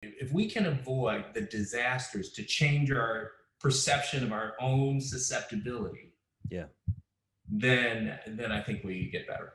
If we can avoid the disasters to change our perception of our own susceptibility, Yeah. then I think we get better.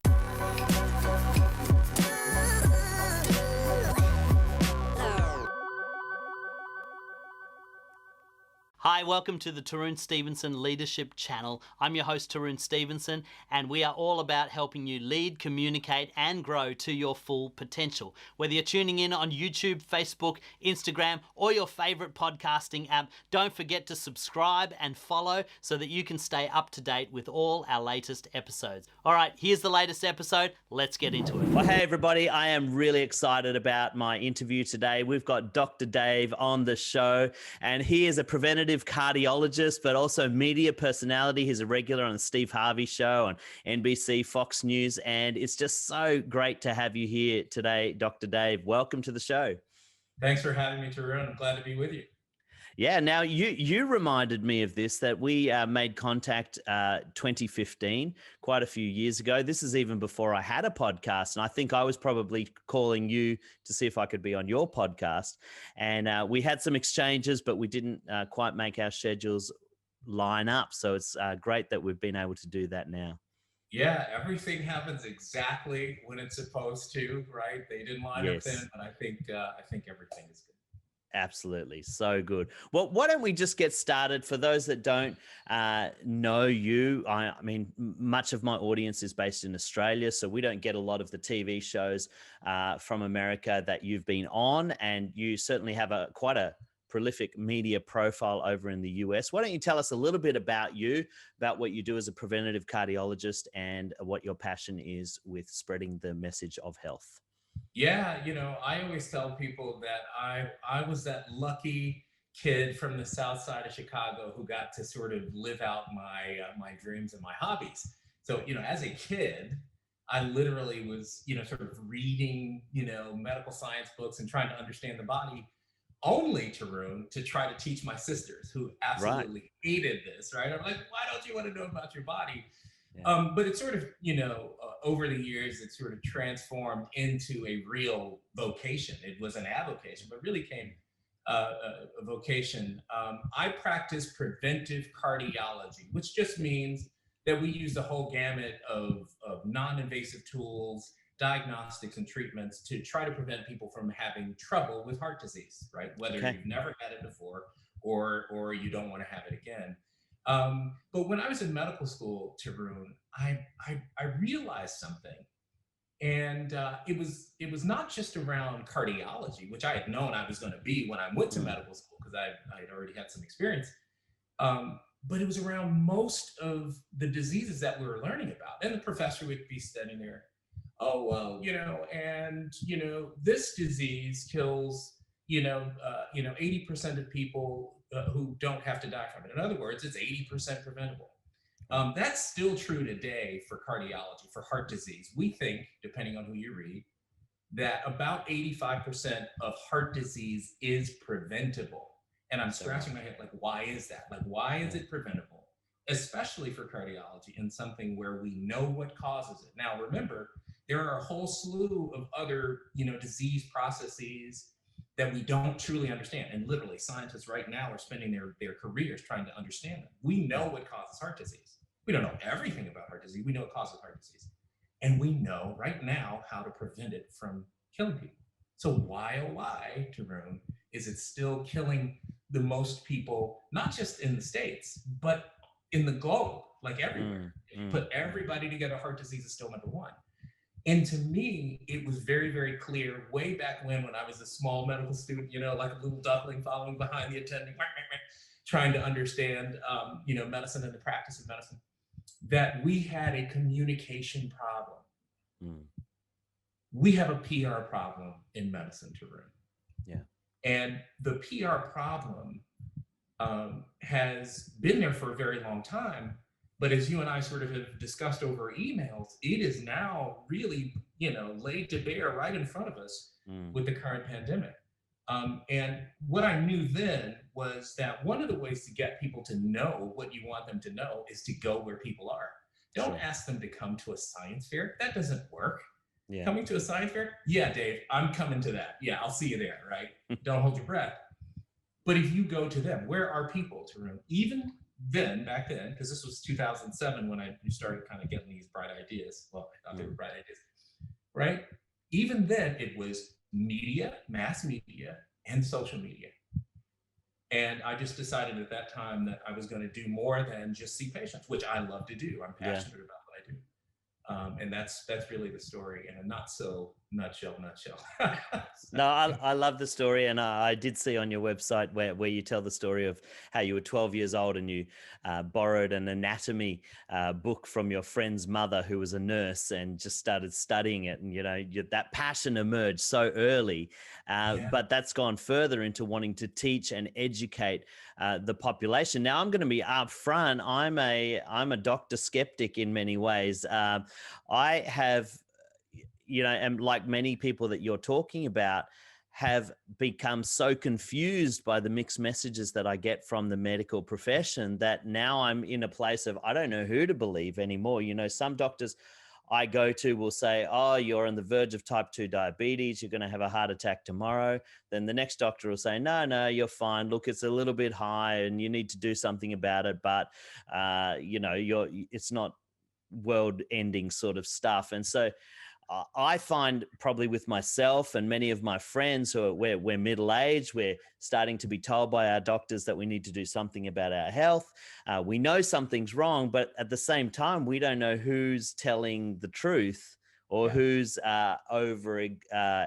Hi, welcome to the Tarun Stevenson Leadership Channel. I'm your host, Tarun Stevenson, and we are all about helping you lead, communicate, and grow to your full potential. Whether you're tuning in on YouTube, Facebook, Instagram, or your favorite podcasting app, don't forget to subscribe and follow so that you can stay up to date with all our latest episodes. All right, here's the latest episode. Let's get into it. Well, hey, everybody. I am really excited about my interview today. We've got Dr. Dave on the show, and he is a preventative cardiologist, but also media personality. He's a regular on the Steve Harvey show on NBC, Fox News, and it's just so great to have you here today, Dr. Dave. Welcome to the show. Thanks for having me, Tarun. I'm glad to be with you. Yeah, now you reminded me of this, that we made contact 2015, quite a few years ago. This is even before I had a podcast, and I think I was probably calling you to see if I could be on your podcast. And we had some exchanges, but we didn't quite make our schedules line up. So it's great that we've been able to do that now. Yeah, everything happens exactly when it's supposed to, right? They didn't line up then, but I think everything is good. Absolutely. So good. Well, why don't we just get started? For those that don't know you, I mean, much of my audience is based in Australia, so we don't get a lot of the TV shows from America that you've been on, and you certainly have quite a prolific media profile over in the US. Why don't you tell us a little bit about you, about what you do as a preventative cardiologist, and what your passion is with spreading the message of health? Yeah, I always tell people that I was that lucky kid from the south side of Chicago who got to sort of live out my dreams and my hobbies. So, as a kid, I literally was, sort of reading, medical science books and trying to understand the body, only to try to teach my sisters, who absolutely hated this, right? I'm like, why don't you want to know about your body? Yeah. But it's sort of, over the years, it sort of transformed into a real vocation. It was an avocation, but really came a vocation. I practice preventive cardiology, which just means that we use the whole gamut of non-invasive tools, diagnostics, and treatments to try to prevent people from having trouble with heart disease, right? Whether you've never had it before or you don't want to have it again. But when I was in medical school, Tarun, I realized something, and it was not just around cardiology, which I had known I was going to be when I went to medical school because I had already had some experience. But it was around most of the diseases that we were learning about, and the professor would be standing there, oh well, this disease kills 80% of people who don't have to die from it. In other words, it's 80% preventable. That's still true today for cardiology, for heart disease. We think, depending on who you read, that about 85% of heart disease is preventable. And I'm scratching my head, like, why is that? Like, why is it preventable? Especially for cardiology, and something where we know what causes it. Now, remember, there are a whole slew of other, disease processes that we don't truly understand. And literally, scientists right now are spending their careers trying to understand them. We know what causes heart disease. We don't know everything about heart disease. We know it causes heart disease. And we know right now how to prevent it from killing people. So why, oh why, Tarun, is it still killing the most people, not just in the States, but in the globe, like everywhere? Put everybody together, heart disease is still number one. And to me, it was very, very clear way back when I was a small medical student, like a little duckling following behind the attending, trying to understand, medicine and the practice of medicine, that we had a communication problem. We have a PR problem in medicine, Tarun. Yeah. And the PR problem has been there for a very long time. But as you and I sort of have discussed over emails, it is now really, laid to bear right in front of us with the current pandemic. And what I knew then was that one of the ways to get people to know what you want them to know is to go where people are. Don't ask them to come to a science fair. That doesn't work. Yeah. Coming to a science fair? Yeah, Dave, I'm coming to that. Yeah, I'll see you there, right? Don't hold your breath. But if you go to them, where are people, Tarun? Even then, back then, because this was 2007 when I started kind of getting these bright ideas. Well, I thought they were bright ideas, right? Even then, it was media, mass media, and social media. And I just decided at that time that I was going to do more than just see patients, which I love to do. I'm passionate about what I do. And that's really the story in a not so nutshell. No, I love the story, and I did see on your website where you tell the story of how you were 12 years old and you borrowed an anatomy book from your friend's mother, who was a nurse, and just started studying it. And that passion emerged so early, but that's gone further into wanting to teach and educate the population. Now, I'm going to be upfront. I'm a doctor skeptic in many ways. I have, and like many people that you're talking about, have become so confused by the mixed messages that I get from the medical profession that now I'm in a place of, I don't know who to believe anymore. Some doctors I go to will say, oh, you're on the verge of type 2 diabetes. You're going to have a heart attack tomorrow. Then the next doctor will say, no, you're fine. Look, it's a little bit high and you need to do something about it. But, it's not world ending sort of stuff. And so I find probably with myself and many of my friends who we're middle-aged, we're starting to be told by our doctors that we need to do something about our health. We know something's wrong, but at the same time, we don't know who's telling the truth or who's over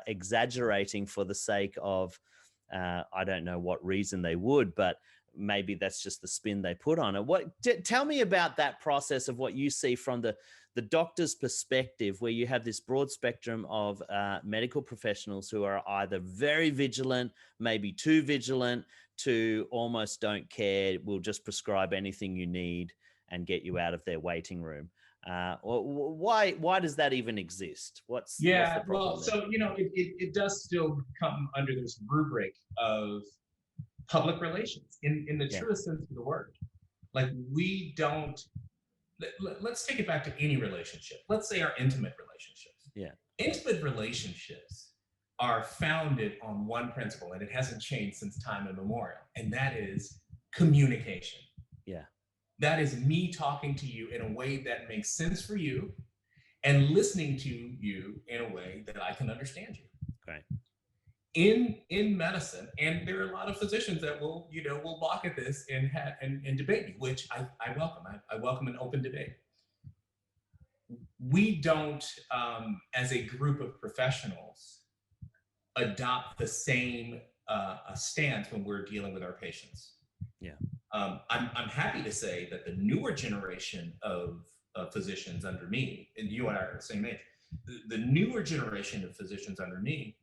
exaggerating for the sake of, I don't know what reason they would, but maybe that's just the spin they put on it. Tell me about that process of what you see from the doctor's perspective, where you have this broad spectrum of medical professionals who are either very vigilant, maybe too vigilant, to almost don't care, will just prescribe anything you need and get you out of their waiting room. Why does that even exist? What's the problem? Well, so it does still come under this rubric of public relations in the truest sense of the word. Like, we don't. Let's take it back to any relationship. Let's say our intimate relationships. Yeah. Intimate relationships are founded on one principle, and it hasn't changed since time immemorial, and that is communication. Yeah. That is me talking to you in a way that makes sense for you and listening to you in a way that I can understand you. Great. In medicine, and there are a lot of physicians that will balk at this and debate me, which I welcome. I welcome an open debate. We don't, as a group of professionals, adopt the same stance when we're dealing with our patients. Yeah. I'm happy to say that the newer generation of physicians under me, and you and I are the same age, the newer generation of physicians under me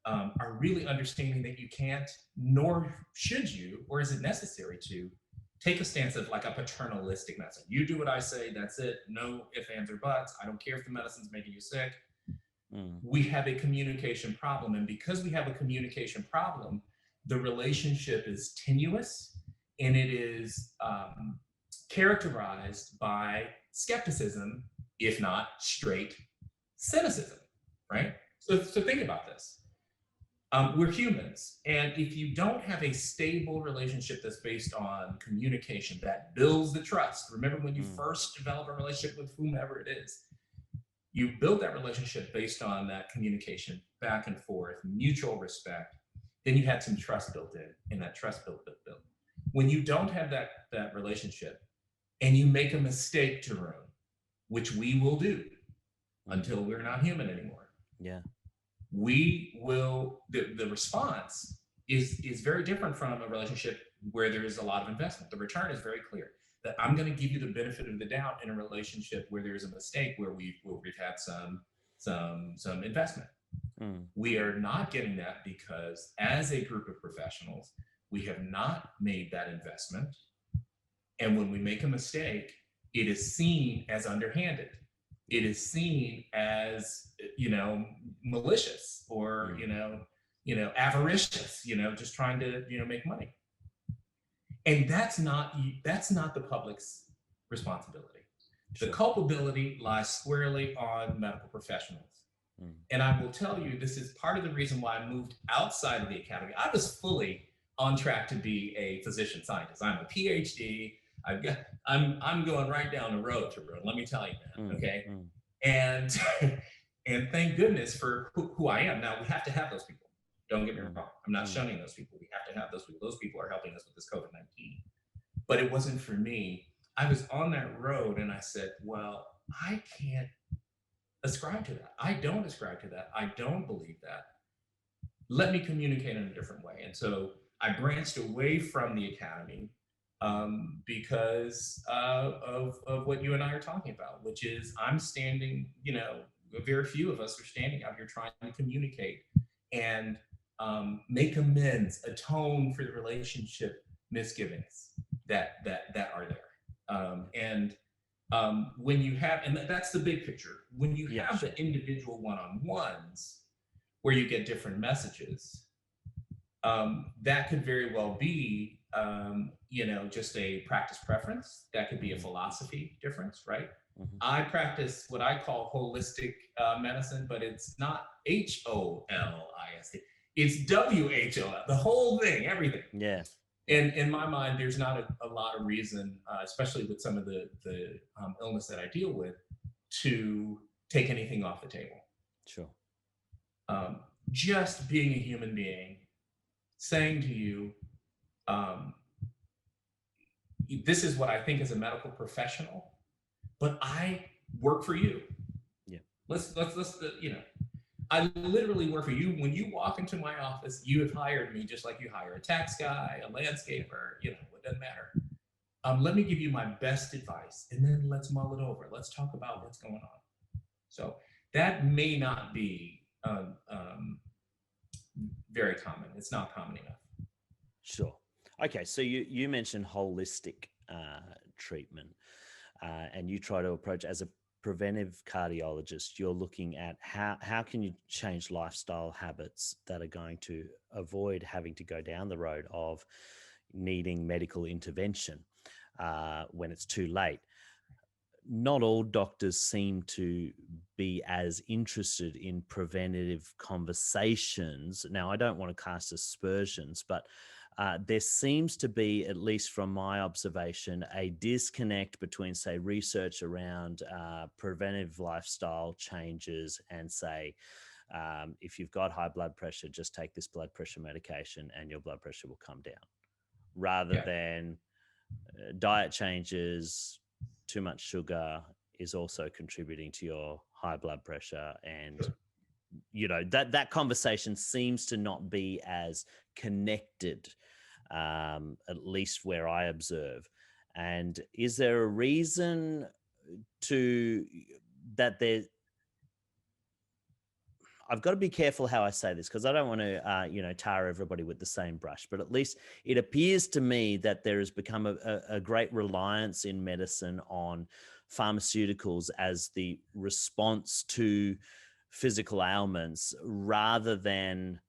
are really understanding that you can't, nor should you, or is it necessary to, take a stance of like a paternalistic message. You do what I say, that's it. No ifs, ands, or buts. I don't care if the medicine's making you sick. We have a communication problem. And because we have a communication problem, the relationship is tenuous and it is characterized by skepticism, if not straight cynicism, right? So think about this. We're humans, and if you don't have a stable relationship that's based on communication that builds the trust, remember when you first develop a relationship with whomever it is, you build that relationship based on that communication, back and forth, mutual respect, then you had some trust built in, and that trust built. When you don't have that relationship, and you make a mistake, Tarun, which we will do until we're not human anymore. Yeah. We will, the response is very different from a relationship where there is a lot of investment. The return is very clear, that I'm going to give you the benefit of the doubt in a relationship where there's a mistake, where we've had some investment. We are not getting that because as a group of professionals, we have not made that investment. And when we make a mistake, it is seen as underhanded. It is seen as, malicious or, avaricious, just trying to, make money. And that's not the public's responsibility. Sure. The culpability lies squarely on medical professionals. And I will tell you, this is part of the reason why I moved outside of the academy. I was fully on track to be a physician scientist. I'm a PhD. I'm going right down the road to ruin. Let me tell you, man. Okay. And and thank goodness for who I am. Now we have to have those people. Don't get me wrong. I'm not shunning those people. We have to have those people. Those people are helping us with this COVID-19. But it wasn't for me. I was on that road and I said, well, I can't ascribe to that. I don't ascribe to that. I don't believe that. Let me communicate in a different way. And so I branched away from the academy because of what you and I are talking about, which is I'm standing, very few of us are standing out here trying to communicate and make amends, atone for the relationship misgivings that are there. When you have, and that's the big picture, when you have the individual one-on-ones where you get different messages, that could very well be, just a practice preference. That could be a philosophy difference, right? I practice what I call holistic medicine, but it's not HOLIST. It's WHOL, the whole thing, everything. Yeah. And in my mind, there's not a lot of reason, especially with some of the illness that I deal with, to take anything off the table. Sure. Just being a human being, saying to you, this is what I think as a medical professional, but I work for you. Yeah. Let's I literally work for you. When you walk into my office, you have hired me just like you hire a tax guy, a landscaper, it doesn't matter. Let me give you my best advice and then let's mull it over. Let's talk about what's going on. So that may not be very common. It's not common enough. Sure. Okay. So you mentioned holistic treatment and you try to approach as a preventive cardiologist, you're looking at how can you change lifestyle habits that are going to avoid having to go down the road of needing medical intervention when it's too late. Not all doctors seem to be as interested in preventative conversations. Now, I don't want to cast aspersions, but there seems to be, at least from my observation, a disconnect between, say, research around preventive lifestyle changes and, say, if you've got high blood pressure, just take this blood pressure medication and your blood pressure will come down, rather than diet changes, too much sugar is also contributing to your high blood pressure. And, that conversation seems to not be as connected, at least where I observe. And is there a reason I've got to be careful how I say this because I don't want to, tar everybody with the same brush, but at least it appears to me that there has become a great reliance in medicine on pharmaceuticals as the response to physical ailments rather than,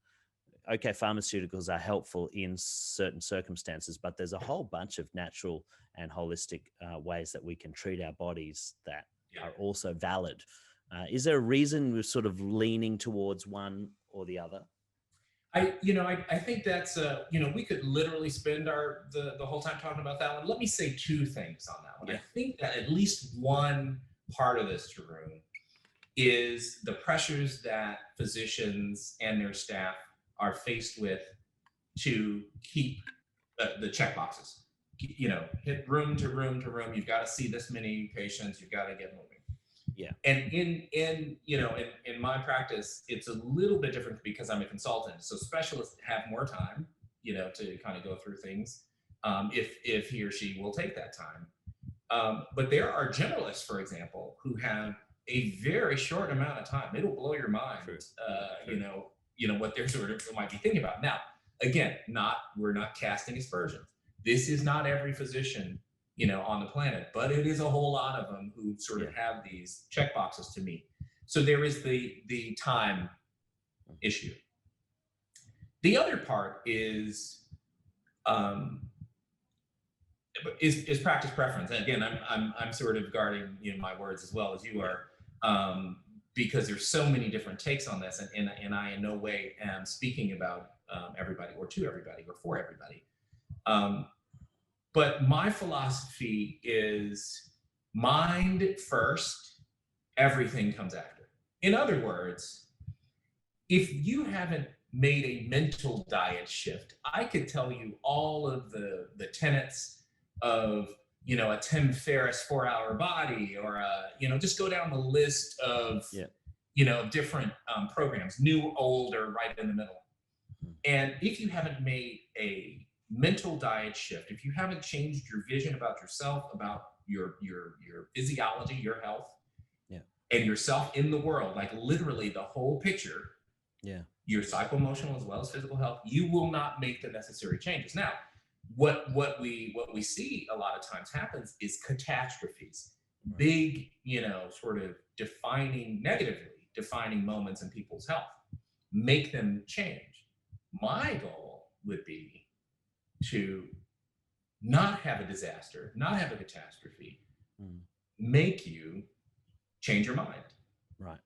okay, pharmaceuticals are helpful in certain circumstances, but there's a whole bunch of natural and holistic ways that we can treat our bodies that are also valid. Is there a reason we're sort of leaning towards one or the other? I think that's we could literally spend the whole time talking about that one. Let me say two things on that one. I think that at least one part of this, Tarun, is the pressures that physicians and their staff are faced with to keep the check boxes. Hit room to room to room. You've got to see this many patients. You've got to get moving. Yeah. And in my practice, it's a little bit different because I'm a consultant. So specialists have more time, to kind of go through things, if he or she will take that time. But there are generalists, for example, who have a very short amount of time. It'll blow your mind, what they're sort of might be thinking about. Now, again, we're not casting aspersions. This is not every physician on the planet, but it is a whole lot of them who sort of have these check boxes to meet. So there is the time issue. The other part is practice preference. And again, I'm sort of guarding my words as well as you are. because there's so many different takes on this, and I in no way am speaking about everybody or to everybody or for everybody. But my philosophy is mind first, everything comes after. In other words, if you haven't made a mental diet shift, I could tell you all of the tenets of, a Tim Ferriss 4-hour body, or just go down the list of, different programs, new, old, or right in the middle. And if you haven't made a mental diet shift, if you haven't changed your vision about yourself, about your physiology, your health, and yourself in the world, like literally the whole picture, your psycho-emotional as well as physical health, you will not make the necessary changes. Now, what we see a lot of times happens is catastrophes, big, sort of negatively defining moments in people's health, make them change. My goal would be to not have a disaster, not have a catastrophe, make you change your mind. Right.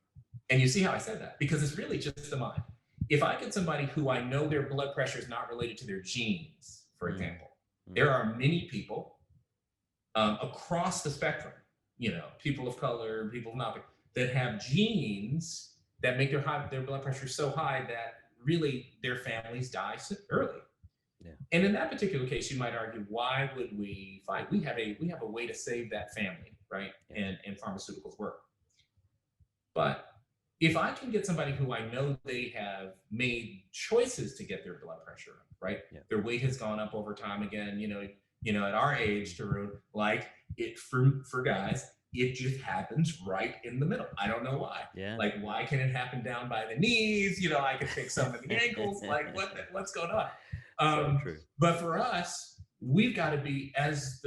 And you see how I said that? Because it's really just the mind. If I get somebody who I know their blood pressure is not related to their genes, for example, there are many people across the spectrum, people of color, people of not, that have genes that make their blood pressure so high that really their families die early. Yeah. And in that particular case, you might argue, why would we fight? We have a way to save that family, right? And pharmaceuticals work. But if I can get somebody who I know they have made choices to get their blood pressure up, right? Their weight has gone up over time again, at our age, Tarun, like it for guys, it just happens right in the middle. I don't know why. Yeah. Like, why can it happen down by the knees? I can fix some of the ankles. Like, what's going on? So true. But for us, we've got to be, as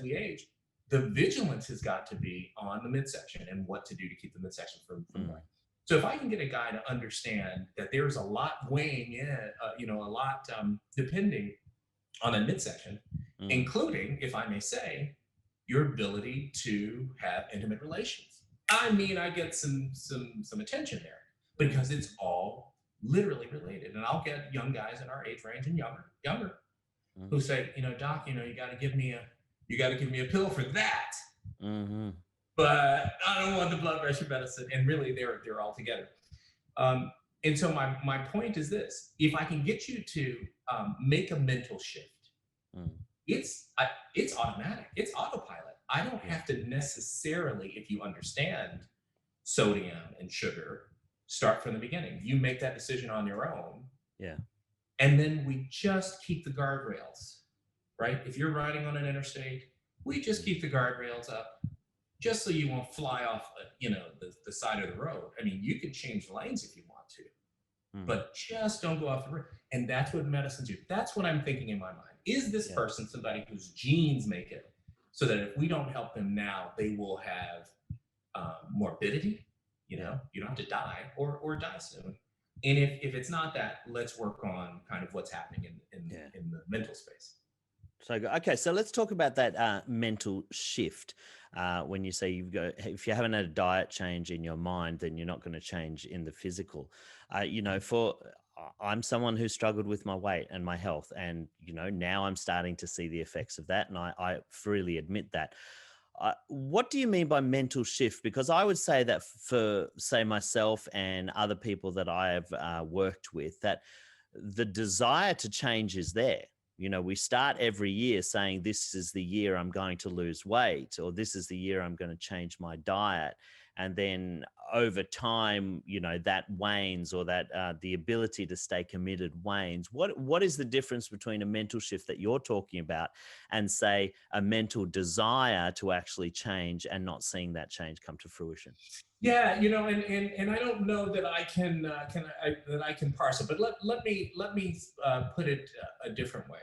we age, the vigilance has got to be on the midsection and what to do to keep the midsection from going. So if I can get a guy to understand that there's a lot weighing in, a lot depending on a midsection, including, if I may say, your ability to have intimate relations. I mean, I get some attention there because it's all literally related. And I'll get young guys in our age range and younger, who say, doc, you got to give me a pill for that. But I don't want the blood pressure medicine. And really, they're all together. And so my point is this: if I can get you to make a mental shift, it's automatic. It's autopilot. I don't have to necessarily, if you understand sodium and sugar, start from the beginning. You make that decision on your own. Yeah. And then we just keep the guardrails, right? If you're riding on an interstate, we just keep the guardrails up, just so you won't fly off, the side of the road. I mean, you can change lanes if you want to, but just don't go off the road. And that's what medicines do. That's what I'm thinking in my mind. Is this person somebody whose genes make it so that if we don't help them now, they will have morbidity? You don't have to die or die soon. And if it's not that, let's work on kind of what's happening in the mental space. So, okay, so let's talk about that mental shift. When you say if you haven't had a diet change in your mind, then you're not going to change in the physical. I'm someone who struggled with my weight and my health, and now I'm starting to see the effects of that, and I freely admit that. What do you mean by mental shift? Because I would say that for, say, myself and other people that I have worked with, that the desire to change is there. We start every year saying, this is the year I'm going to lose weight, or this is the year I'm going to change my diet. And then over time, that wanes, or that the ability to stay committed wanes. What is the difference between a mental shift that you're talking about and, say, a mental desire to actually change and not seeing that change come to fruition? Yeah, and I don't know that I can parse it, but let me put it a different way.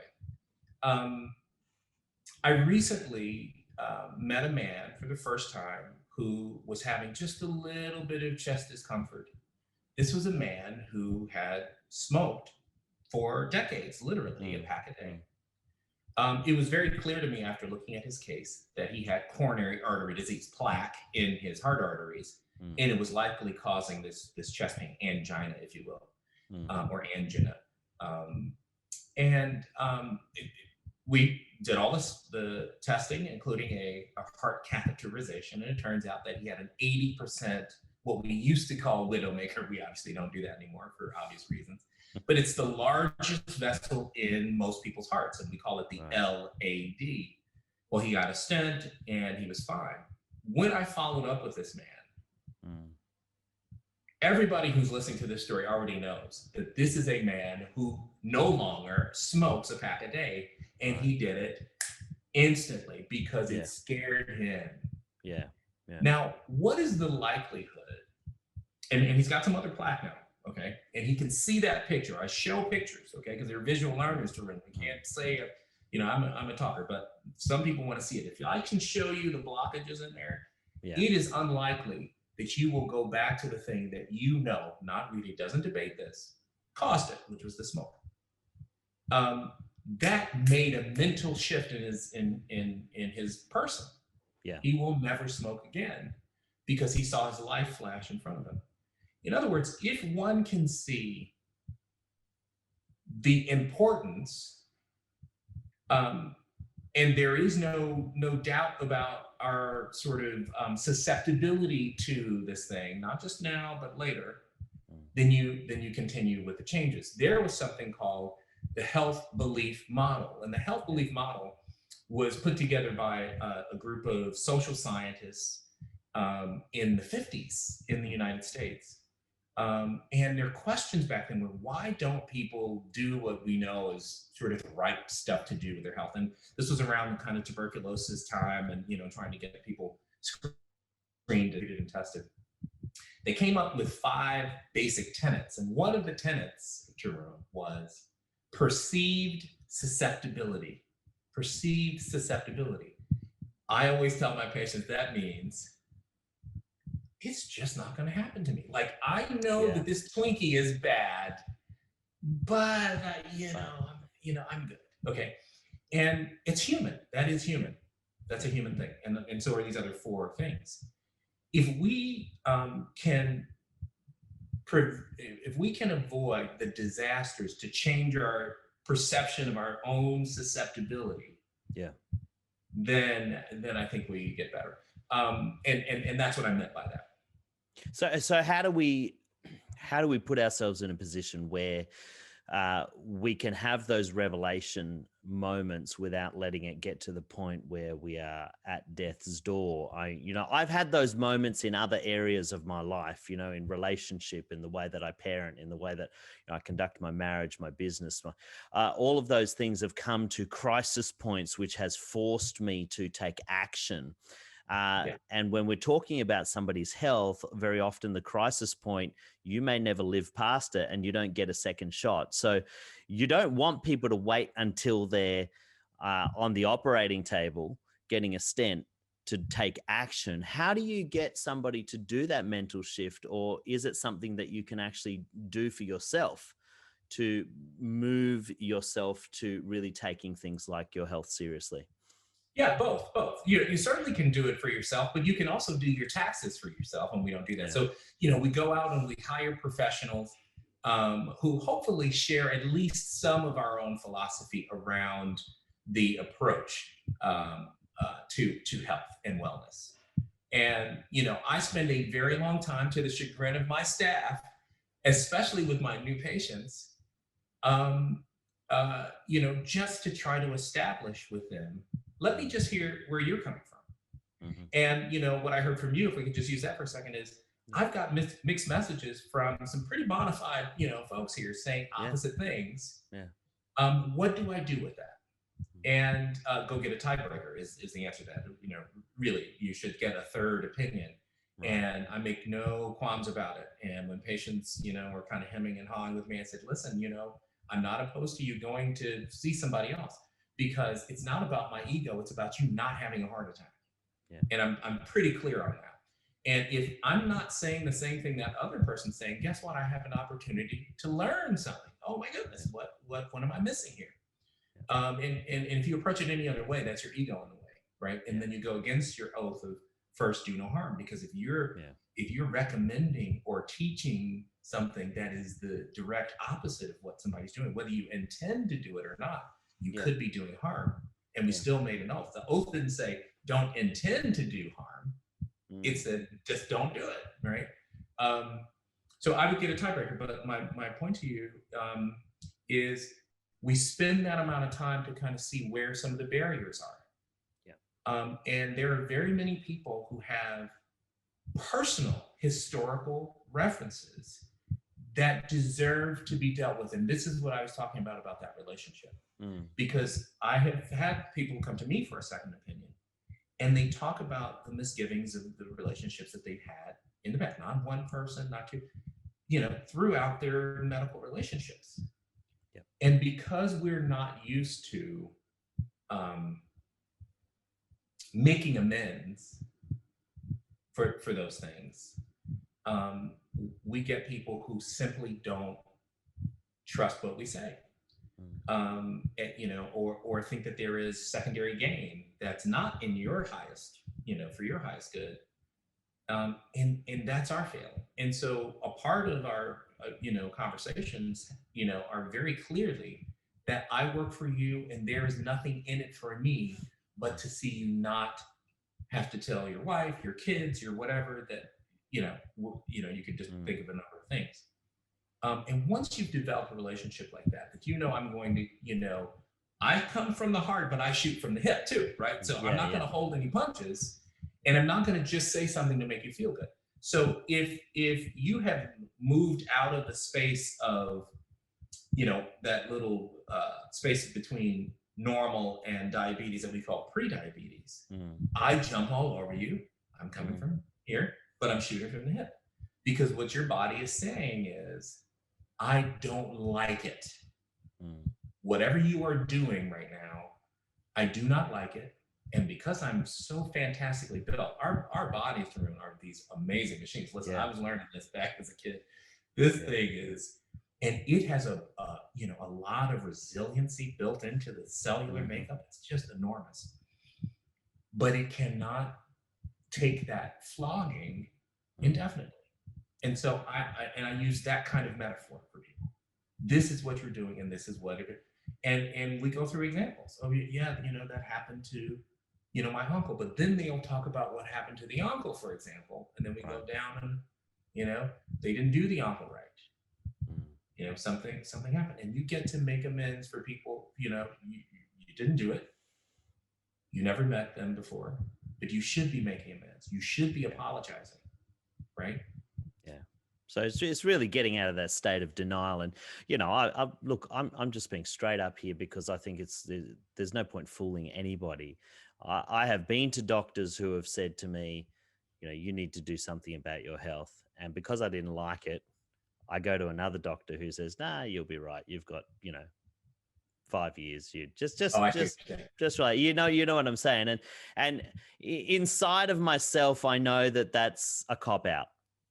I recently met a man for the first time who was having just a little bit of chest discomfort. This was a man who had smoked for decades, literally a pack a day. It was very clear to me after looking at his case that he had coronary artery disease, plaque in his heart arteries, and it was likely causing this chest pain, angina, if you will, or angina. We did all the testing, including a heart catheterization, and it turns out that he had an 80%, what we used to call widowmaker. We obviously don't do that anymore for obvious reasons, but it's the largest vessel in most people's hearts, and we call it the LAD. Well, he got a stent and he was fine. When I followed up with this man, everybody who's listening to this story already knows that this is a man who no longer smokes a pack a day, and he did it instantly because it scared him. Yeah. Now, what is the likelihood? And he's got some other plaque now, okay? And he can see that picture. I show pictures, okay? Because they're visual learners, Tarun. We can't say, I'm a talker, but some people want to see it. If I can show you the blockages in there, it is unlikely that you will go back to the thing that not really doesn't debate this, caused it, which was the smoke. That made a mental shift in his person. Yeah. He will never smoke again because he saw his life flash in front of him. In other words, if one can see the importance, and there is no doubt about our sort of susceptibility to this thing, not just now, but later, then you continue with the changes. There was something called the health belief model. And the health belief model was put together by a group of social scientists in the 50s in the United States. And their questions back then were, why don't people do what we know is sort of the right stuff to do with their health? And this was around the kind of tuberculosis time and, trying to get people screened and tested. They came up with 5 basic tenets. And one of the tenets, Jerome, was perceived susceptibility. Perceived susceptibility. I always tell my patients that means it's just not going to happen to me. Like, I know that this Twinkie is bad, but I'm good. Okay. And it's human. That is human. That's a human thing. And so are these other 4 things. If we can avoid the disasters to change our perception of our own susceptibility, then I think we get better. And that's what I meant by that. So how do we put ourselves in a position where we can have those revelation moments without letting it get to the point where we are at death's door? I've had those moments in other areas of my life, in relationship, in the way that I parent, in the way that I conduct my marriage, my business, all of those things have come to crisis points, which has forced me to take action. And when we're talking about somebody's health, very often the crisis point, you may never live past it and you don't get a second shot. So you don't want people to wait until they're on the operating table getting a stent to take action. How do you get somebody to do that mental shift? Or is it something that you can actually do for yourself to move yourself to really taking things like your health seriously? Yeah, both. You certainly can do it for yourself, but you can also do your taxes for yourself, and we don't do that. So, we go out and we hire professionals who hopefully share at least some of our own philosophy around the approach to health and wellness. And, I spend a very long time, to the chagrin of my staff, especially with my new patients, just to try to establish with them, let me just hear where you're coming from. Mm-hmm. And, what I heard from you, if we could just use that for a second, is I've got mixed messages from some pretty bona fide, folks here saying opposite things. Yeah. What do I do with that? And go get a tiebreaker is the answer to that. Really, you should get a third opinion. Right. And I make no qualms about it. And when patients, were kind of hemming and hawing with me, I said, listen, I'm not opposed to you going to see somebody else, because it's not about my ego. It's about you not having a heart attack. Yeah. And I'm pretty clear on that. And if I'm not saying the same thing that other person's saying, guess what? I have an opportunity to learn something. Oh my goodness, what am I missing here? And if you approach it any other way, that's your ego in the way, right? And then you go against your oath of first do no harm, because if you're recommending or teaching something that is the direct opposite of what somebody's doing, whether you intend to do it or not, you could be doing harm. And we still made an oath. The oath didn't say don't intend to do harm. It said just don't do it, right? So I would get a tiebreaker, but my point to you is we spend that amount of time to kind of see where some of the barriers are. And there are very many people who have personal historical references that deserve to be dealt with. And this is what I was talking about that relationship. Because I have had people come to me for a second opinion, and they talk about the misgivings of the relationships that they've had in the past, not one person, not two, throughout their medical relationships. And because we're not used to making amends for those things, we get people who simply don't trust what we say, or think that there is secondary gain that's not in your highest, for your highest good. And that's our failing. And so a part of our, conversations, are very clearly that I work for you and there is nothing in it for me but to see you not have to tell your wife, your kids, your whatever, that, you could just think of a number of things. And once you've developed a relationship like that I'm going to, I come from the heart, but I shoot from the hip too, right? So I'm not going to hold any punches, and I'm not going to just say something to make you feel good. So if you have moved out of the space of, that little space between normal and diabetes that we call pre-diabetes, I jump all over you. I'm coming from here, but I'm shooting from the hip, because what your body is saying is, I don't like it. Whatever you are doing right now, I do not like it. And because I'm so fantastically built, our bodies are these amazing machines. Listen, I was learning this back as a kid. This thing is, and it has a lot of resiliency built into the cellular makeup. It's just enormous. But it cannot take that flogging indefinitely. And so I use that kind of metaphor for people. This is what you're doing, and this is what it is. And we go through examples. Oh yeah, that happened to, my uncle. But then they'll talk about what happened to the uncle, for example. And then we go down and, they didn't do the uncle right. Something happened. And you get to make amends for people, you didn't do it. You never met them before, but you should be making amends. You should be apologizing, right? So it's really getting out of that state of denial. And, I'm just being straight up here, because I think there's no point fooling anybody. I have been to doctors who have said to me, you need to do something about your health. And because I didn't like it, I go to another doctor who says, nah, you'll be right. You've got, 5 years. You just right. You know what I'm saying? And inside of myself, I know that that's a cop out.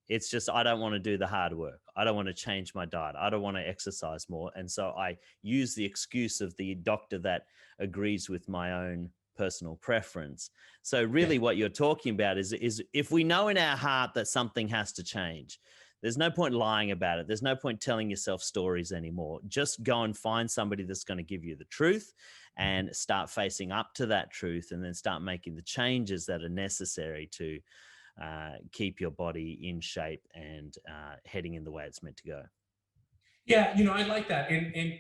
It's just, I don't want to do the hard work. I don't want to change my diet. I don't want to exercise more. And so I use the excuse of the doctor that agrees with my own personal preference. So really what you're talking about is if we know in our heart that something has to change, there's no point lying about it. There's no point telling yourself stories anymore. Just go and find somebody that's going to give you the truth and start facing up to that truth, and then start making the changes that are necessary to keep your body in shape and heading in the way it's meant to go. Yeah, I like that.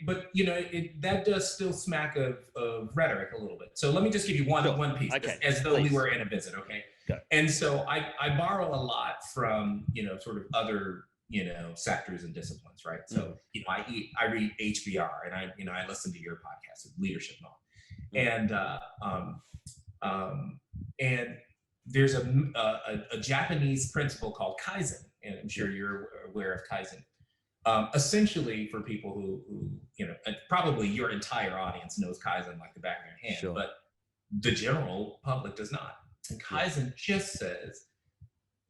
But that does still smack of rhetoric a little bit. So let me just give you one piece, okay, as though please. we were in a visit, okay? Go. And so I borrow a lot from, sort of other, sectors and disciplines, right? So, I read HBR, and I listen to your podcast, Leadership and all. And there's a Japanese principle called Kaizen, and I'm sure you're aware of Kaizen. Essentially, for people who probably your entire audience knows Kaizen like the back of your hand, but the general public does not. And Kaizen just says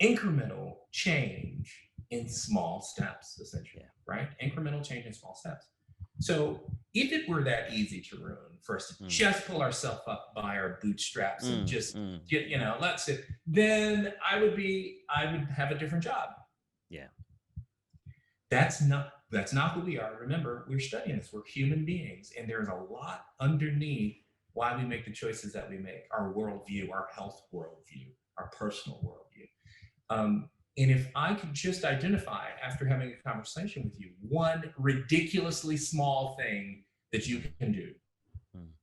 incremental change in small steps, essentially, right? Incremental change in small steps. So if it were that easy to ruin for us to just pull ourselves up by our bootstraps and just get, let's it, then I would have a different job. Yeah. That's not who we are. Remember, we're studying this. We're human beings, and there's a lot underneath why we make the choices that we make. Our worldview, our health worldview, our personal worldview. And if I could just identify, after having a conversation with you, one ridiculously small thing that you can do.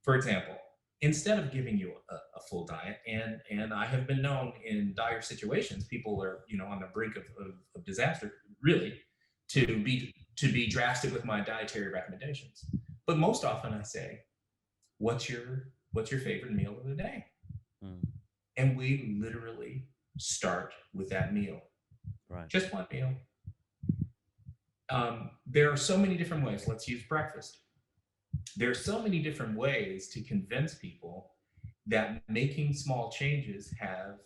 For example, instead of giving you a full diet, and I have been known in dire situations, people are on the brink of disaster, really, to be drastic with my dietary recommendations. But most often I say, what's your favorite meal of the day? And we literally start with that meal. Right. Just one meal. There are so many different ways. Let's use breakfast. There are so many different ways to convince people that making small changes have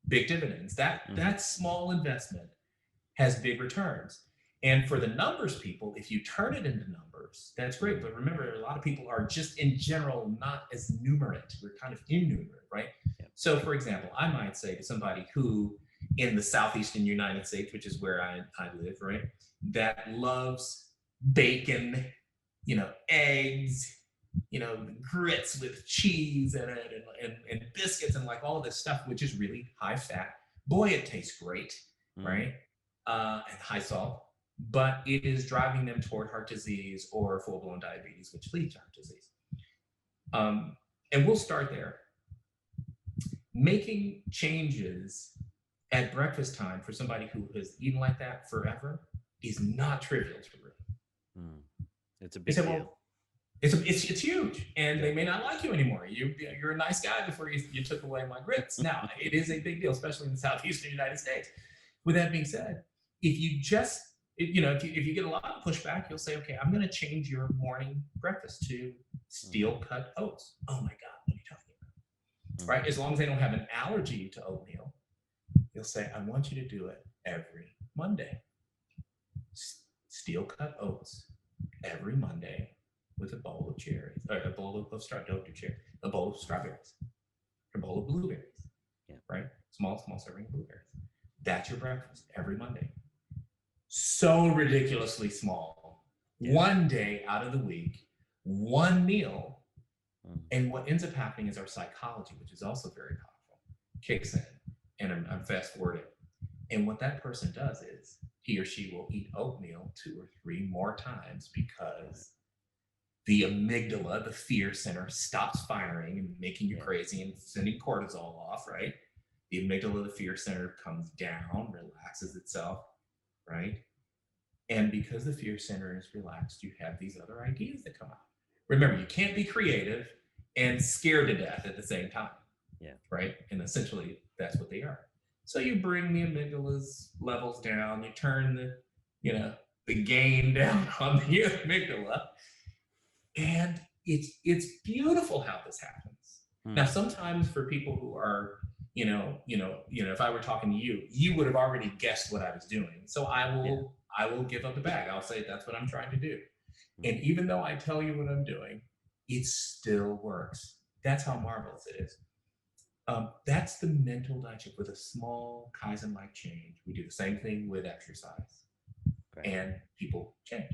big dividends. That small investment has big returns. And for the numbers people, if you turn it into numbers, that's great. But remember, a lot of people are just in general not as numerate. We're kind of innumerate, right? Yep. So for example, I might say to somebody who in the southeastern United States, which is where I live, right, that loves bacon, eggs, grits with cheese and biscuits and like all of this stuff, which is really high fat. Boy, it tastes great, right? And high salt, but it is driving them toward heart disease or full-blown diabetes, which leads to heart disease. And we'll start there. Making changes at breakfast time for somebody who has eaten like that forever is not trivial to ruin. It's a big deal. Well, it's huge, and they may not like you anymore. You're a nice guy before you took away my grits. Now, it is a big deal, especially in the southeastern United States. With that being said, if you just, if you get a lot of pushback, you'll say, okay, I'm going to change your morning breakfast to steel cut oats. Oh my God, what are you talking about? Right? As long as they don't have an allergy to oatmeal, you'll say, I want you to do it every Monday. Steel cut oats every Monday with a bowl of cherries, or a bowl of a bowl of strawberries, a bowl of blueberries, right? Small serving of blueberries. That's your breakfast every Monday. So ridiculously small. One day out of the week, one meal. And what ends up happening is our psychology, which is also very powerful, kicks in. And I'm fast forwarding. And what that person does is he or she will eat oatmeal 2 or 3 more times because the amygdala, the fear center, stops firing and making you crazy and sending cortisol off, right? The amygdala, the fear center, comes down, relaxes itself, right? And because the fear center is relaxed, you have these other ideas that come out. Remember, you can't be creative and scared to death at the same time, right? And essentially, that's what they are. So you bring the amygdala's levels down, you turn the gain down on the amygdala, and it's beautiful how this happens. Now, sometimes for people who are, if I were talking to you, you would have already guessed what I was doing. So I will give up the bag. I'll say that's what I'm trying to do. And even though I tell you what I'm doing, it still works. That's how marvelous it is. That's the mental diet shift with a small Kaizen-like change. We do the same thing with exercise. Great. And people change.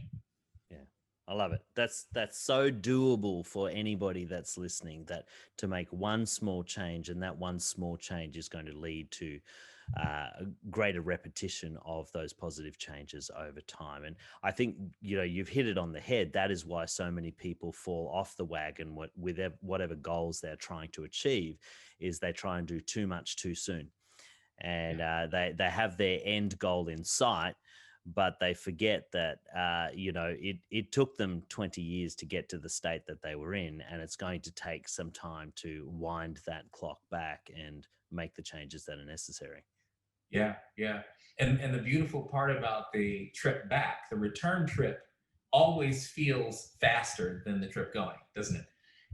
Yeah, I love it. That's so doable for anybody that's listening, that to make one small change, and that one small change is going to lead to a greater repetition of those positive changes over time. And I think, you've hit it on the head. That is why so many people fall off the wagon with whatever goals they're trying to achieve, is they try and do too much too soon. And they have their end goal in sight, but they forget that, it took them 20 years to get to the state that they were in, and it's going to take some time to wind that clock back and make the changes that are necessary. Yeah. And the beautiful part about the trip back, the return trip, always feels faster than the trip going, doesn't it?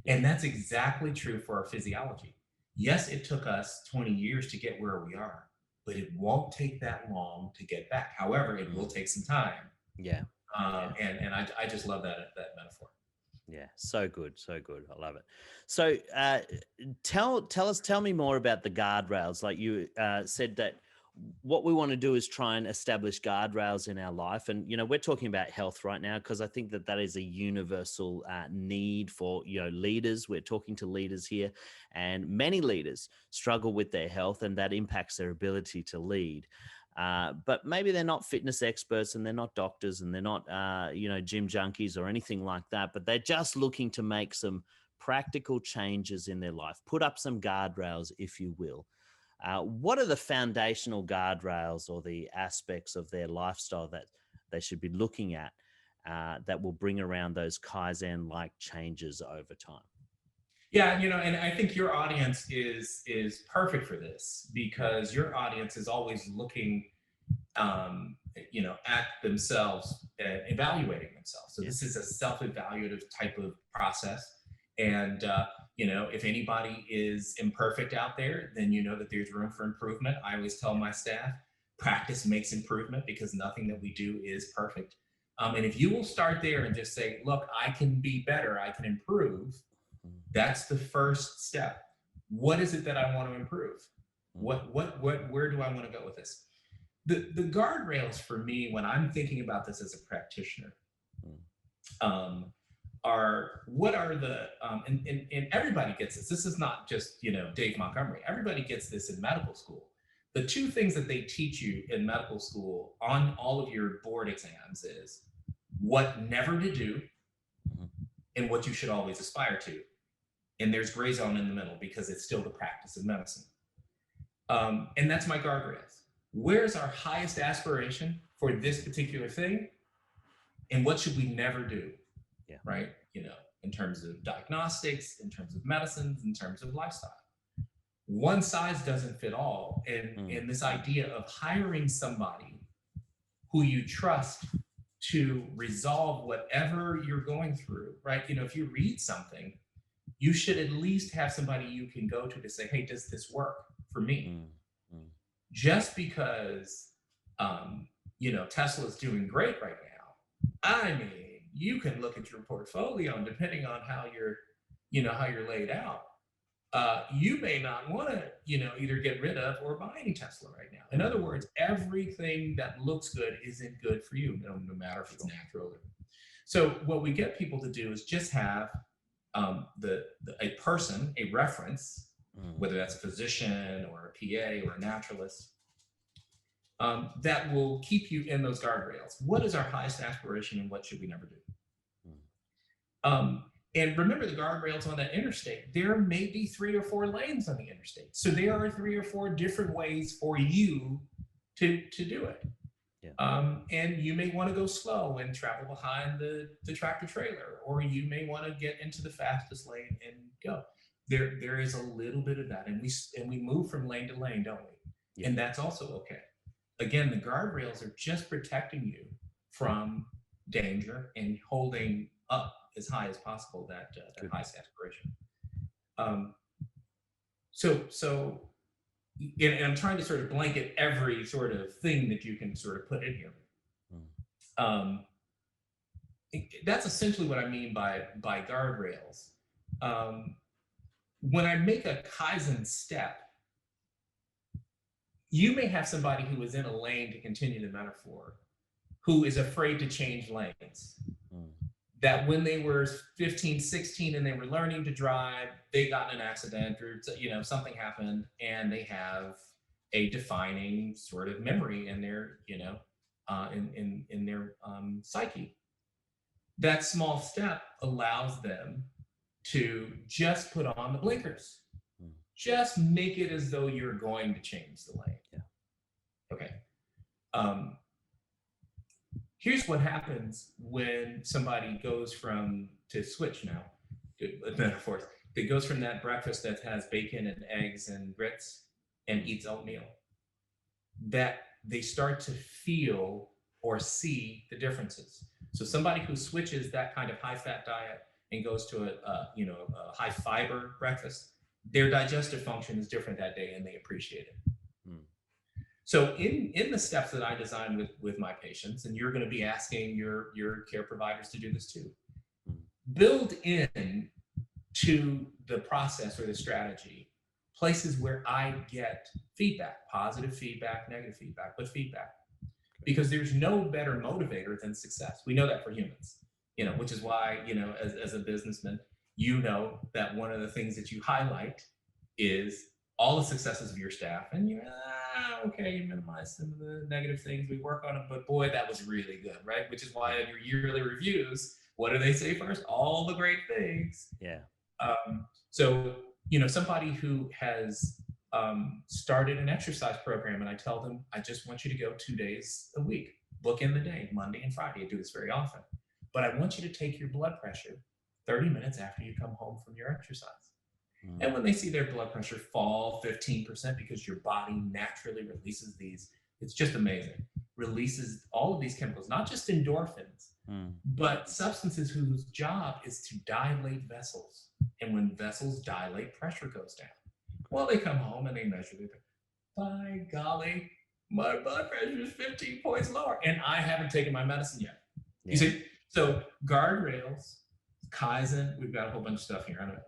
And that's exactly true for our physiology. Yes, it took us 20 years to get where we are, but it won't take that long to get back. However, it will take some time. Yeah. And I just love that metaphor. Yeah, so good, so good. I love it. So, tell me more about the guardrails. Like you said that what we want to do is try and establish guardrails in our life, and we're talking about health right now because I think that that is a universal need for leaders. We're talking to leaders here, and many leaders struggle with their health, and that impacts their ability to lead. But maybe they're not fitness experts and they're not doctors and they're not, gym junkies or anything like that, but they're just looking to make some practical changes in their life, put up some guardrails, if you will. What are the foundational guardrails or the aspects of their lifestyle that they should be looking at that will bring around those Kaizen-like changes over time? Yeah, and I think your audience is perfect for this because your audience is always looking, at themselves and evaluating themselves. So this is a self-evaluative type of process. And if anybody is imperfect out there, then you know that there's room for improvement. I always tell my staff, practice makes improvement because nothing that we do is perfect. And if you will start there and just say, look, I can be better, I can improve. That's the first step. What is it that I want to improve? Where do I want to go with this? The guardrails for me, when I'm thinking about this as a practitioner, are what are the, and everybody gets this. This is not just, Dave Montgomery. Everybody gets this in medical school. The two things that they teach you in medical school on all of your board exams is what never to do and what you should always aspire to. And there's gray zone in the middle because it's still the practice of medicine. And that's my guardrails. Where's our highest aspiration for this particular thing? And what should we never do? Yeah. Right? In terms of diagnostics, in terms of medicines, in terms of lifestyle. One size doesn't fit all. And this idea of hiring somebody who you trust to resolve whatever you're going through, right? If you read something, you should at least have somebody you can go to say, hey, does this work for me? Just because, Tesla's doing great right now. I mean, you can look at your portfolio and depending on how you're laid out, you may not want to, either get rid of or buy any Tesla right now. In other words, everything that looks good isn't good for you, no matter if it's natural. So what we get people to do is just have a person, a reference, whether that's a physician or a PA or a naturalist, that will keep you in those guardrails. What is our highest aspiration and what should we never do? And remember the guardrails on that interstate, there may be 3 or 4 lanes on the interstate. So there are 3 or 4 different ways for you to do it. Yeah. And you may want to go slow and travel behind the tractor trailer, or you may want to get into the fastest lane and go. There is a little bit of that, and we move from lane to lane, don't we? Yeah. And that's also okay. Again, the guardrails are just protecting you from danger and holding up as high as possible that highest aspiration. So. And I'm trying to sort of blanket every sort of thing that you can sort of put in here. That's essentially what I mean by guardrails. When I make a Kaizen step, you may have somebody who is in a lane, to continue the metaphor, who is afraid to change lanes. That when they were 15, 16 and they were learning to drive, they got in an accident or something happened and they have a defining sort of memory in their, in their psyche. That small step allows them to just put on the blinkers. Just make it as though you're going to change the lane. Yeah. Okay. Here's what happens when somebody goes to switch now, metaphors. It goes from that breakfast that has bacon and eggs and grits and eats oatmeal, that they start to feel or see the differences. So somebody who switches that kind of high-fat diet and goes to a high-fiber breakfast, their digestive function is different that day and they appreciate it. So in the steps that I design with my patients, and you're going to be asking your care providers to do this too, build in to the process or the strategy places where I get feedback, positive feedback, negative feedback, but feedback. Because there's no better motivator than success. We know that for humans, which is why, as a businessman, that one of the things that you highlight is all the successes of your staff. And okay, you minimize some of the negative things, we work on it, but boy, that was really good, right? Which is why in your yearly reviews, what do they say first? All the great things. Yeah. So, somebody who has started an exercise program, and I tell them, I just want you to go 2 days a week, book in the day, Monday and Friday. I do this very often, but I want you to take your blood pressure 30 minutes after you come home from your exercise. And when they see their blood pressure fall 15%, because your body naturally releases these, it's just amazing, releases all of these chemicals, not just endorphins, but substances whose job is to dilate vessels. And when vessels dilate, pressure goes down. Well, they come home and they measure their, by golly, my blood pressure is 15 points lower, and I haven't taken my medicine yet. Yeah. You see, so guardrails, Kaizen, we've got a whole bunch of stuff here.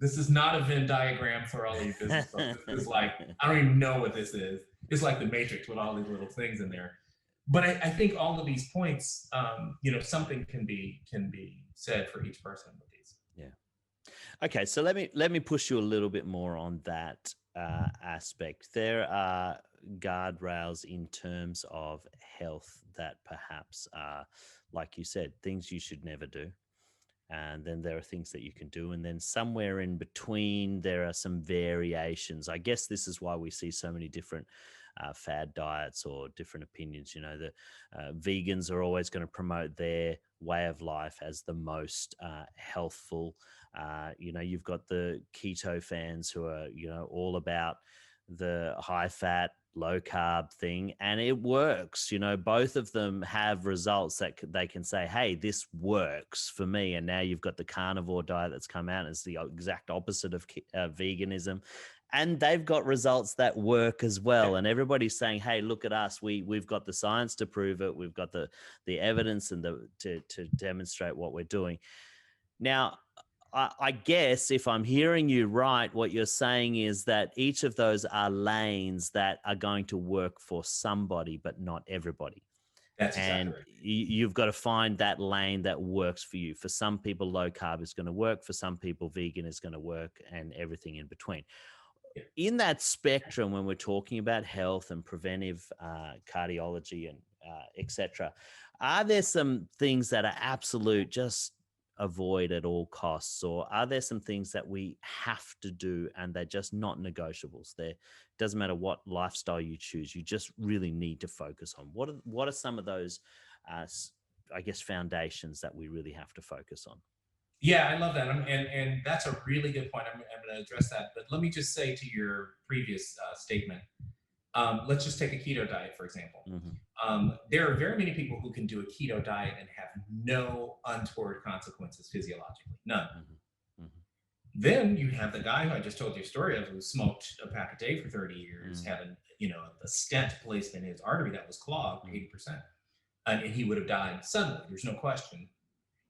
This is not a Venn diagram for all these business folks. This is like, I don't even know what this is. It's like the Matrix with all these little things in there. But I think all of these points, something can be said for each person with these. Yeah. Okay, so let me push you a little bit more on that aspect. There are guardrails in terms of health that perhaps are, like you said, things you should never do. And then there are things that you can do. And then somewhere in between, there are some variations. I guess this is why we see so many different fad diets or different opinions. The vegans are always going to promote their way of life as the most healthful. You've got the keto fans who are, all about the high fat, low carb thing, and it works. Both of them have results that they can say, hey, this works for me. And now you've got the carnivore diet that's come out, and it's the exact opposite of veganism, and they've got results that work as well. And everybody's saying, hey, look at us, we've got the science to prove it, we've got the evidence and to demonstrate what we're doing. Now, I guess if I'm hearing you right, what you're saying is that each of those are lanes that are going to work for somebody, but not everybody. That's exactly right. You've got to find that lane that works for you. For some people, low carb is going to work. For some people, vegan is going to work, and everything in between. Yeah. In that spectrum, when we're talking about health and preventive cardiology and etc., are there some things that are absolute, just avoid at all costs, or are there some things that we have to do and they're just not negotiables? There doesn't matter what lifestyle you choose, you just really need to focus on. What are some of those I guess foundations that we really have to focus on? Yeah, I love that, and that's a really good point. I'm going to address that, but let me just say to your previous statement, let's just take a keto diet, for example. There are very many people who can do a keto diet and have no untoward consequences physiologically, none. Then you have the guy who I just told you a story of, who smoked a pack a day for 30 years, had a stent placed in his artery that was clogged 80%, and he would have died suddenly. There's no question.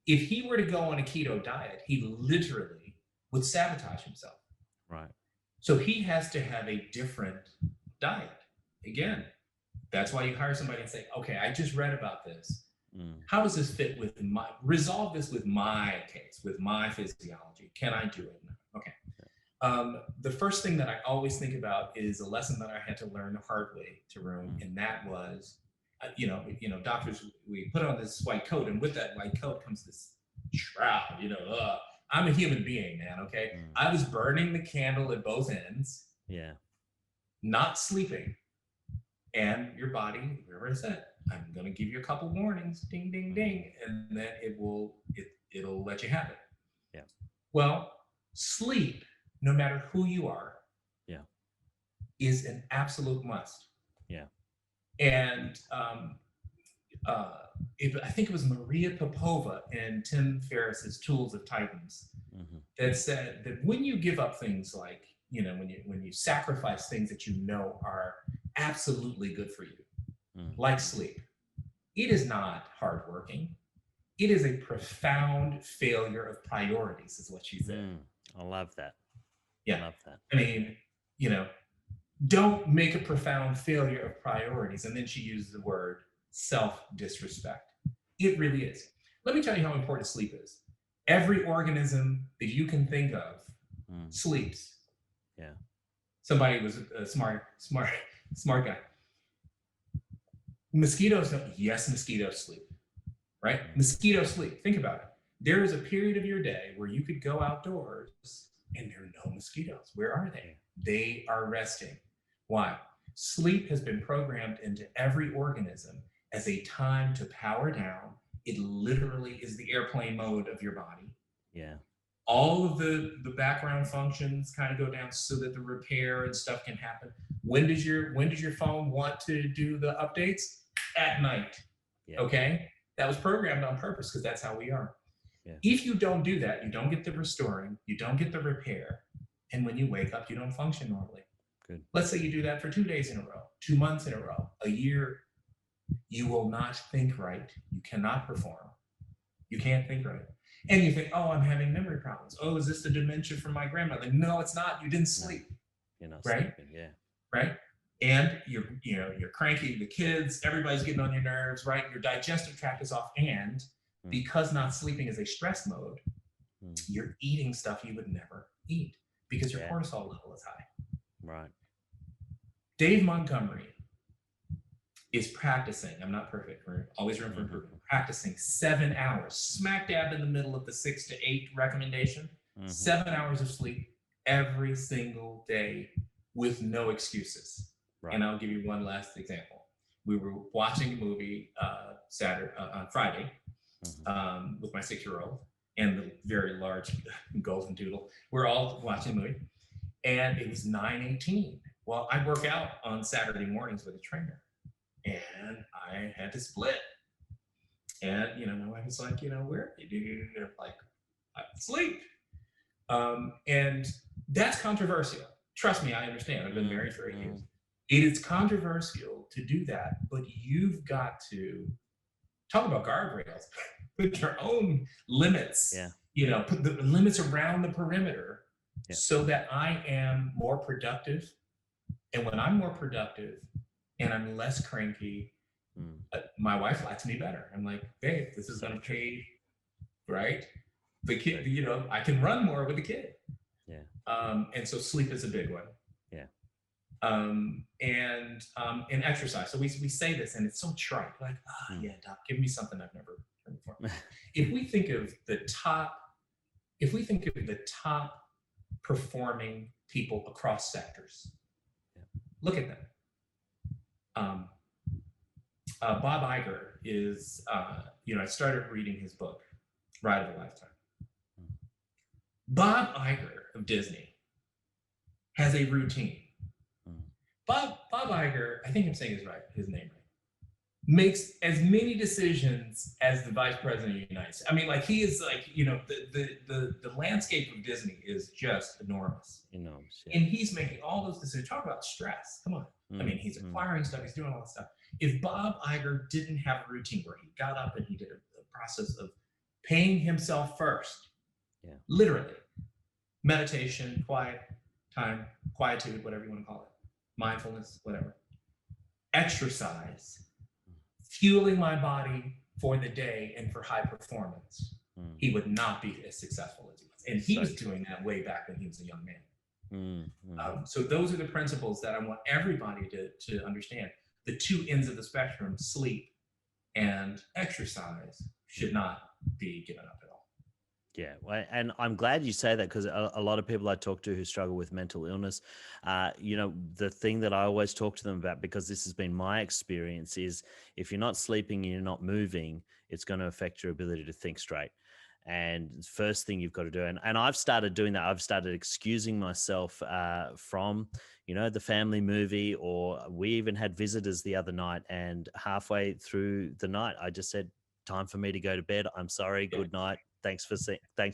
If he were to go on a keto diet, he literally would sabotage himself. Right. So he has to have a different diet. Again, that's why you hire somebody and say, okay, I just read about this. How does this fit with resolve this with my case, with my physiology? Can I do it? Okay. The first thing that I always think about is a lesson that I had to learn the hard way, Tarun, and that was, doctors, we put on this white coat, and with that white coat comes this shroud, I'm a human being, man, okay? I was burning the candle at both ends. Yeah. Not sleeping. And your body, wherever it's at, I'm going to give you a couple warnings, ding, ding, ding, and then it'll let you have it. Yeah. Well, sleep, no matter who you are, is an absolute must. Yeah. And I think it was Maria Popova in Tim Ferriss's Tools of Titans that said that when you give up things like, when you sacrifice things that are absolutely good for you, Mm. like sleep. It is not hardworking. It is a profound failure of priorities, is what she said. I love that. Yeah. Love that. I mean, you know, don't make a profound failure of priorities. And then she used the word self-disrespect. It really is. Let me tell you how important sleep is. Every organism that you can think of sleeps. Yeah. Somebody was a smart guy. Mosquitoes don't, yes, mosquitoes sleep, right? Mosquitoes sleep. Think about it. There is a period of your day where you could go outdoors and there are no mosquitoes. Where are they? They are resting. Why? Sleep has been programmed into every organism as a time to power down. It literally is the airplane mode of your body. Yeah. All of the background functions kind of go down so that the repair and stuff can happen. When does your phone want to do the updates? At night. Yeah. Okay? That was programmed on purpose because that's how we are. Yeah. If you don't do that, you don't get the restoring, you don't get the repair, and when you wake up, you don't function normally. Good. Let's say you do that for 2 days in a row, 2 months in a row, a year. You will not think right. You cannot perform. You can't think right. And you think, oh, I'm having memory problems. Oh, is this the dementia from my grandmother? No, it's not. You didn't sleep. You're not right? sleeping. Yeah. Right? And you're cranky, the kids, everybody's getting on your nerves, right? Your digestive tract is off. And because not sleeping is a stress mode, you're eating stuff you would never eat because your cortisol level is high. Right. Dave Montgomery is practicing. I'm not perfect. We're always room for improvement. Practicing 7 hours, smack dab in the middle of the 6 to 8 recommendation. 7 hours of sleep every single day with no excuses. Right. And I'll give you one last example. We were watching a movie on Friday with my 6-year-old and the very large golden doodle. We're all watching the movie, and it was 9:18. Well, I work out on Saturday mornings with a trainer, and I had to split. And my wife was like, where? Like, I sleep. And that's controversial. Trust me, I understand. I've been married for 8 years. It is controversial to do that, but you've got to talk about guardrails, put your own limits, put the limits around the perimeter so that I am more productive. And when I'm more productive and I'm less cranky, my wife likes me better. I'm like, babe, this is going to pay, right? The kid, I can run more with the kid. Yeah. And so sleep is a big one. Yeah. And exercise. So we say this and it's so trite, like, yeah, doc, give me something I've never heard before. If we think of the top performing people across sectors, look at them. Bob Iger is, I started reading his book, Ride of a Lifetime. Bob Iger of Disney has a routine. Bob Iger, I think I'm saying his name right, makes as many decisions as the vice president of the United States. I mean, like, he is like, the landscape of Disney is just enormous. Enormous, yeah. And he's making all those decisions. Talk about stress. Come on. I mean, he's acquiring stuff. He's doing all that stuff. If Bob Iger didn't have a routine where he got up and he did a process of paying himself first, literally, meditation, quiet time, quietude, whatever you want to call it, mindfulness, whatever, exercise, fueling my body for the day and for high performance, he would not be as successful as he was. And he was doing that way back when he was a young man. So those are the principles that I want everybody to understand. The two ends of the spectrum, sleep and exercise, should not be given up at all. Yeah, well, and I'm glad you say that, because a lot of people I talk to who struggle with mental illness, the thing that I always talk to them about, because this has been my experience, is if you're not sleeping and you're not moving, it's going to affect your ability to think straight. And first thing you've got to do, and I've started doing that. I've started excusing myself from, the family movie, or we even had visitors the other night, and halfway through the night, I just said, time for me to go to bed. I'm sorry. Good night. thanks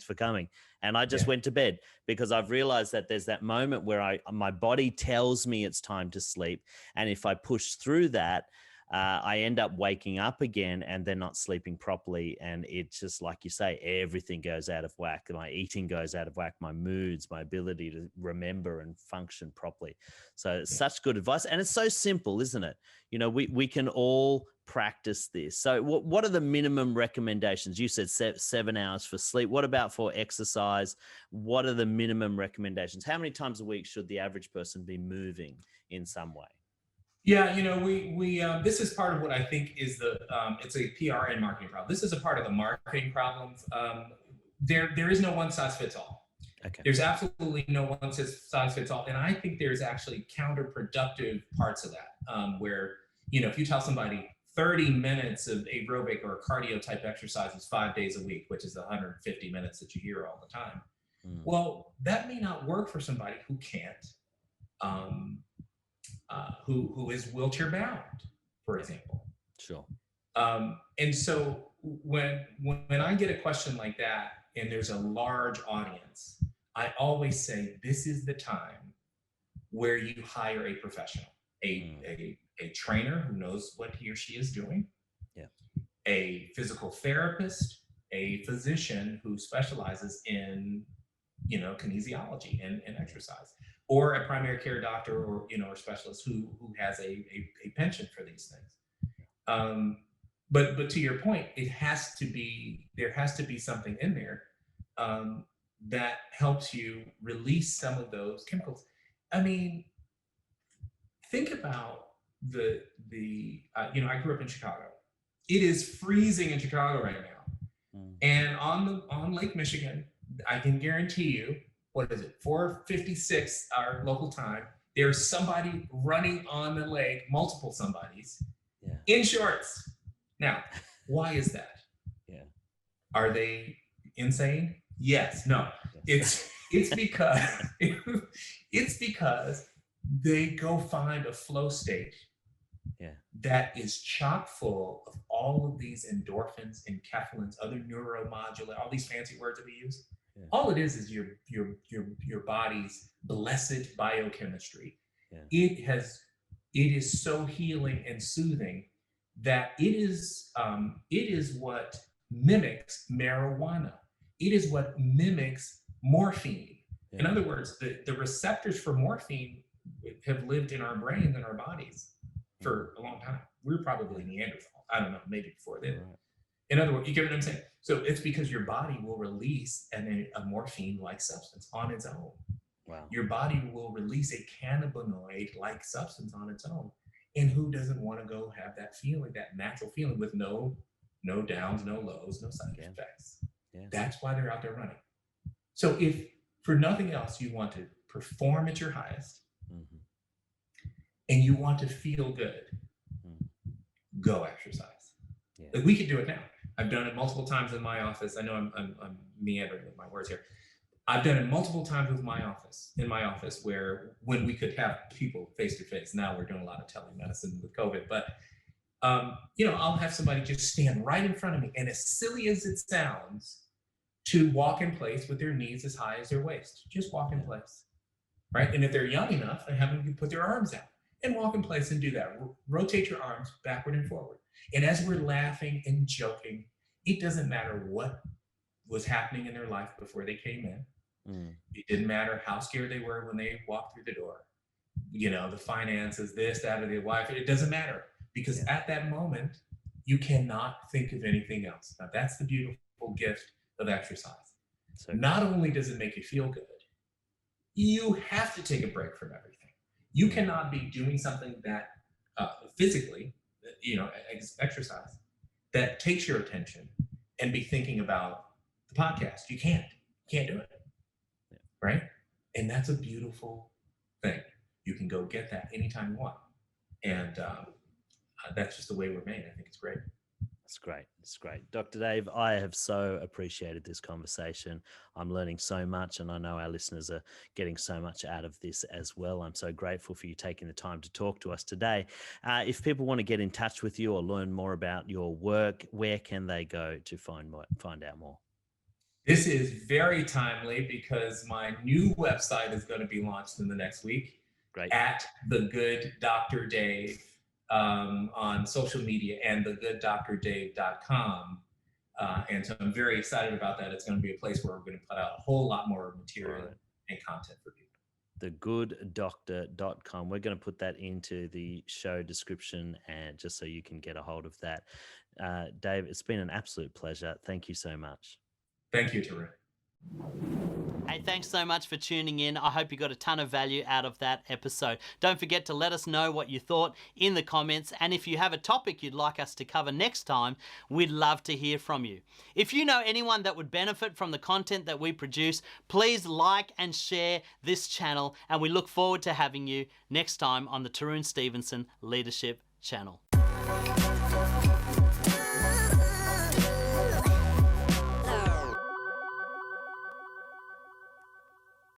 for coming. And I just went to bed, because I've realized that there's that moment where my body tells me it's time to sleep. And if I push through that, I end up waking up again and then not sleeping properly. And it's just like you say, everything goes out of whack. My eating goes out of whack, my moods, my ability to remember and function properly. So it's such good advice. And it's so simple, isn't it? You know, we can all practice this. So what are the minimum recommendations? You said 7 hours for sleep. What about for exercise? What are the minimum recommendations? How many times a week should the average person be moving in some way? Yeah, you know, we this is part of what I think is it's a PR and marketing problem. This is a part of the marketing problem. There is no one size fits all. Okay. There's absolutely no one size fits all, and I think there's actually counterproductive parts of that, where, you know, if you tell somebody 30 minutes of aerobic or cardio type exercises 5 days a week, which is the 150 minutes that you hear all the time, well, that may not work for somebody who can't. Who is wheelchair bound, for example. Sure. And so when I get a question like that and there's a large audience, I always say this is the time where you hire a professional, a trainer who knows what he or she is doing, a physical therapist, a physician who specializes in, you know, kinesiology and exercise, or a primary care doctor, or, you know, or specialist who has a penchant for these things. But to your point, there has to be something in there that helps you release some of those chemicals. I mean, think about the you know, I grew up in Chicago. It is freezing in Chicago right now, and on Lake Michigan, I can guarantee you, what is it, 4:56 our local time, there's somebody running on the lake, multiple somebodies, in shorts. Now, why is that? Are they insane? Yes. No. It's because it's because they go find a flow state that is chock full of all of these endorphins, enkephalins, other neuromodulators, all these fancy words that we use. All it is your body's blessed biochemistry. It is so healing and soothing that it is what mimics marijuana. It is what mimics morphine. In other words, the receptors for morphine have lived in our brains and our bodies for a long time. We're probably Neanderthal. I don't know, maybe before then. In other words, you get what I'm saying? So it's because your body will release a morphine-like substance on its own. Wow. Your body will release a cannabinoid-like substance on its own. And who doesn't want to go have that feeling, that natural feeling, with no downs, no lows, no side effects? That's why they're out there running. So if for nothing else you want to perform at your highest, and you want to feel good, go exercise. Like, we can do it now. I've done it multiple times in my office. I know I'm meandering with my words here. I've done it multiple times in my office, where when we could have people face to face. Now we're doing a lot of telemedicine with COVID, but you know, I'll have somebody just stand right in front of me, and as silly as it sounds, to walk in place with their knees as high as their waist. Just walk in place, right? And if they're young enough, I have them put their arms out and walk in place and do that. Rotate your arms backward and forward. And as we're laughing and joking, it doesn't matter what was happening in their life before they came in. It didn't matter how scared they were when they walked through the door. You know, the finances, this, that, or the wife, it doesn't matter, because at that moment, you cannot think of anything else. Now, that's the beautiful gift of exercise. So not only does it make you feel good, you have to take a break from everything. You cannot be doing something that physically, you know, exercise, that takes your attention and be thinking about the podcast. You can't do it, right? And that's a beautiful thing. You can go get that anytime you want. And that's just the way we're made. I think it's great. That's great. It's great. Dr. Dave, I have so appreciated this conversation. I'm learning so much, and I know our listeners are getting so much out of this as well. I'm so grateful for you taking the time to talk to us today. If people want to get in touch with you or learn more about your work, where can they go to find out more? This is very timely because my new website is going to be launched in the next week. Great. At The Good Dr. Dave on social media and thegooddrdave.com. And so I'm very excited about that. It's going to be a place where we're going to put out a whole lot more material and content for people. thegooddoctor.com. We're going to put that into the show description and just so you can get a hold of that. Dave, it's been an absolute pleasure. Thank you so much. Thank you, Tarun. Hey, thanks so much for tuning in. I hope you got a ton of value out of that episode. Don't forget to let us know what you thought in the comments. And if you have a topic you'd like us to cover next time, we'd love to hear from you. If you know anyone that would benefit from the content that we produce, please like and share this channel. And we look forward to having you next time on the Tarun Stevenson Leadership Channel.